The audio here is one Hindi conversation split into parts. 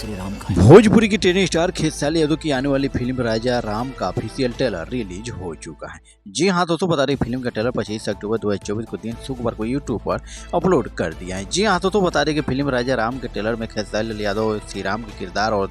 श्री राम का है। भोजपुरी की टेनी स्टार खेसारी यादव की आने वाली फिल्म राजा राम का ऑफिशियल ट्रेलर रिलीज हो चुका है। जी हां दोस्तों, बता रहे फिल्म का ट्रेलर 25 अक्टूबर 2024 को दिन शुक्रवार को यूट्यूब पर अपलोड कर दिया है। जी हां दोस्तों, बता रहे कि फिल्म राजा राम के ट्रेलर में खेसारी यादव श्री राम के किरदार और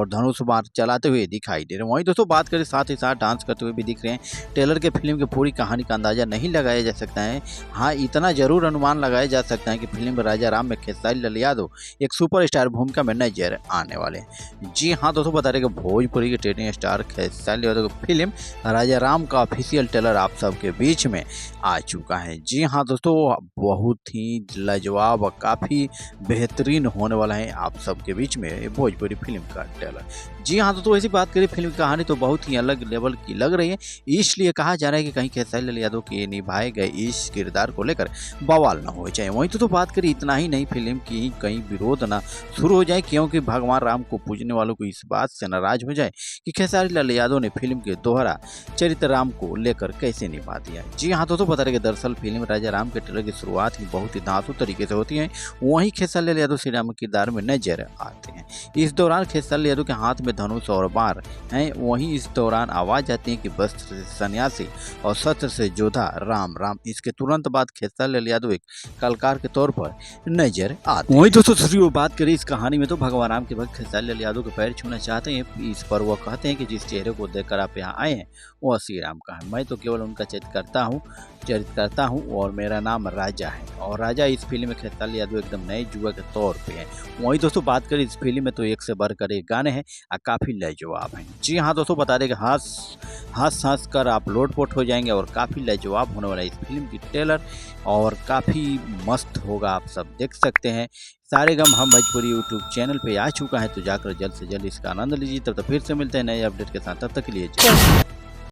धनुष बाण चलाते हुए दिखाई दे रहे हैं। वहीं दोस्तों बात करें साथ ही साथ डांस करते हुए भी दिख रहे हैं। ट्रेलर के फिल्म की पूरी कहानी का अंदाजा नहीं लगाया जा सकता है। हाँ, इतना जरूर अनुमान लगाया जा सकता है कि फिल्म राजा राम में खेसारी यादव एक सुपरस्टार भूमिका में नजर आने वाले हैं। जी हाँ दोस्तों, बता रहे कि भोजपुरी के ट्रेंडिंग स्टार खेसारी यादव की फिल्म राजा राम का ऑफिशियल ट्रेलर आप सबके बीच में आ चुका है। जी हाँ दोस्तों, बहुत ही लाजवाब और काफ़ी बेहतरीन होने वाला है आप सबके बीच में भोजपुरी फिल्म का ट्रेलर। जी हाँ दोस्तों, ऐसी बात करें फिल्म की कहानी तो बहुत ही अलग लेवल की लग रही है। इसलिए कहा जा रहा है कि कहीं खेसारी यादव के निभाए गए इस किरदार को लेकर बवाल न हो जाए। वहीं तो बात करें इतना ही नहीं, फिल्म की कहीं विरोध ना शुरू हो जाए, क्योंकि भगवान राम को पूजने वालों को इस बात से नाराज हो जाए कि खेसारी लाल यादव ने फिल्म के दोहरा चरित्र राम को लेकर कैसे निभा दिया। जी हाँ दोस्तों, बता रहे कि दरअसल फिल्म राजा राम के ट्रेलर की शुरुआत ही बहुत ही धांसू तरीके से होती है। वहीं खेसारी लाल यादव श्री राम के किरदार में नजर आते हैं। इस दौरान खेसारी यादव के हाथ में धनुष और बाण हैं। वहीं इस दौरान आवाज आती है कि वस्त्र से सन्यासी और शस्त्र से योद्धा राम राम। इसके तुरंत बाद खेसारी लाल यादव एक कलाकार के तौर पर नजर आते हैं। वहीं दोस्तों दूसरी बात करें इस कहानी में तो भगवान राम के भक्त खेसारी लाल यादव के पैर छूना चाहते हैं। इस पर वह कहते हैं कि जिस चेहरे को देखकर आप यहाँ आए हैं वह श्री राम का है। मैं तो केवल उनका चरित्र करता हूँ और मेरा नाम राजा है। और राजा इस फिल्म में खेसारी यादव एकदम नए जुआ के तौर पे है। वहीं दोस्तों बात करें इस फिल्म में तो एक से बढ़कर एक गाने हैं और काफ़ी लाजवाब हैं। जी हाँ दोस्तों, बता रहे कि हंस कर आप लोटपोट हो जाएंगे और काफ़ी लाजवाब होने वाला है इस फिल्म की ट्रेलर और काफ़ी मस्त होगा। आप सब देख सकते हैं। सारे गम हम भोजपुरी यूट्यूब चैनल पे आ चुका है, तो जाकर जल्द से जल्द इसका आनंद लीजिए। तब तक फिर से मिलते हैं नए अपडेट के साथ, तब तक के लिए जय।